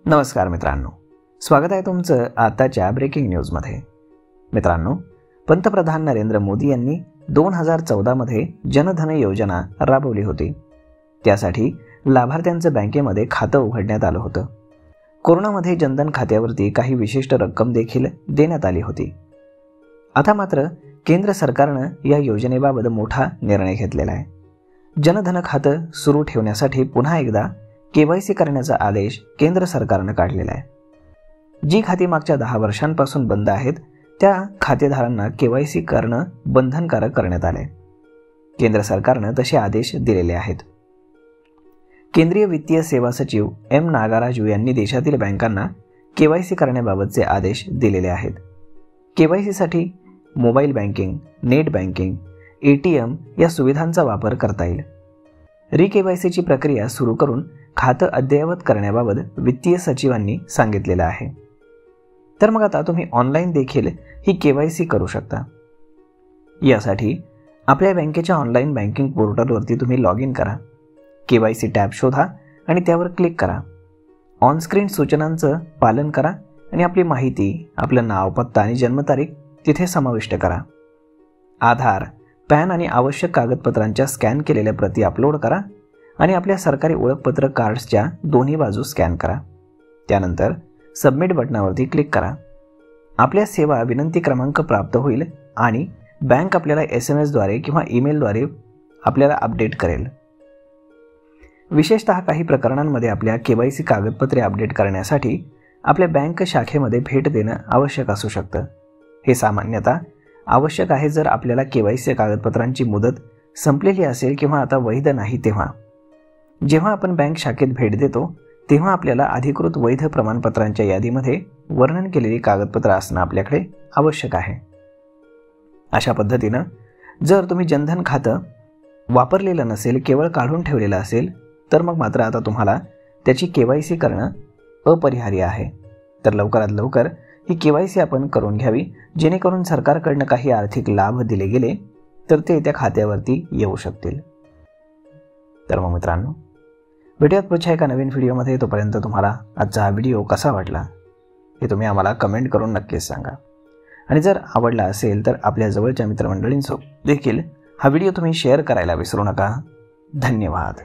नमस्कार मित्रांनो, स्वागत आहे तुमचं आताच्या ब्रेकिंग न्यूजमध्ये। मित्रांनो, पंतप्रधान नरेंद्र मोदी यांनी 2014 मध्ये जनधन योजना राबवली होती। त्यासाठी लाभार्थ्यांचं बँकेमध्ये खातं उघडण्यात आलं होतं। कोरोनामध्ये जनधन खात्यावरती काही विशिष्ट रक्कम देखील देण्यात आली होती। आता मात्र केंद्र सरकारनं या योजनेबाबत मोठा निर्णय घेतलेला आहे। जनधन खातं सुरू ठेवण्यासाठी पुन्हा एकदा केवायसी करण्याचा आदेश केंद्र सरकारनं काढलेला आहे। जी खाती मागच्या 10 वर्षांपासून बंद आहेत त्या खातेदारांना केवायसी करणं बंधनकारक करण्यात आले। केंद्र सरकारनं तसे आदेश दिलेले आहेत। केंद्रीय वित्तीय सेवा सचिव एम नागाराजू यांनी देशातील बँकांना केवायसी करण्याबाबतचे आदेश दिलेले आहेत। केवायसीसाठी mobile banking, net banking, ATM या सुविधांचा वापर करता येईल। रिकेवायसीची प्रक्रिया सुरू करून खातं अद्ययावत करण्याबाबत वित्तीय सचिवांनी सांगितलेलं आहे। तर मग आता तुम्ही ऑनलाईन देखील ही केवायसी करू शकता। यासाठी आपल्या बँकेच्या ऑनलाईन बँकिंग पोर्टलवरती तुम्ही लॉग इन करा, केवायसी टॅब शोधा आणि त्यावर क्लिक करा। ऑन स्क्रीन सूचनांचं पालन करा आणि आपली माहिती, आपलं नाव, पत्ता आणि जन्मतारीख तिथे समाविष्ट करा। आधार, पॅन आणि आवश्यक कागदपत्रांच्या स्कॅन केलेल्या प्रती अपलोड करा आणि आपल्या सरकारी ओळखपत्र कार्ड्सच्या दोन्ही बाजू स्कॅन करा। त्यानंतर सबमिट बटनावरती क्लिक करा। आपल्या सेवा विनंती क्रमांक प्राप्त होईल आणि बँक आपल्याला SMS द्वारे किंवा ईमेलद्वारे आपल्याला अपडेट करेल। विशेषतः काही प्रकरणांमध्ये आपल्या केवायसी कागदपत्रे अपडेट करण्यासाठी आपल्या बँक शाखेमध्ये भेट देणं आवश्यक असू शकतं। हे सामान्यतः आवश्यक आहे जर आपल्याला केवायसी कागदपत्रांची मुदत संपलेली असेल किंवा आता वैध नाही तेव्हा। जेव्हा आपण बँक शाखेत भेट देतो तेव्हा आपल्याला अधिकृत वैध प्रमाणपत्रांच्या यादीमध्ये वर्णन केलेली कागदपत्र असणं आपल्याकडे आवश्यक आहे। अशा पद्धतीनं जर तुम्ही जनधन खातं वापरलेलं नसेल, केवळ काढून ठेवलेलं असेल, तर मग मात्र आता तुम्हाला त्याची केवायसी करणं अपरिहार्य आहे। तर लवकरात लवकर ही केवायसी आपण करून घ्यावी, जेणेकरून सरकारकडनं काही आर्थिक लाभ दिले गेले तर ते त्या खात्यावरती येऊ शकतील। तर मग मित्रांनो, भेटूयात पुढच्या एका नवीन व्हिडिओमध्ये। तोपर्यंत तुम्हाला आजचा हा व्हिडिओ कसा वाटला हे तुम्ही आम्हाला कमेंट करून नक्कीच सांगा आणि जर आवडला असेल तर आपल्या जवळच्या मित्रमंडळींसोबत देखील हा व्हिडिओ तुम्ही शेअर करायला विसरू नका। धन्यवाद।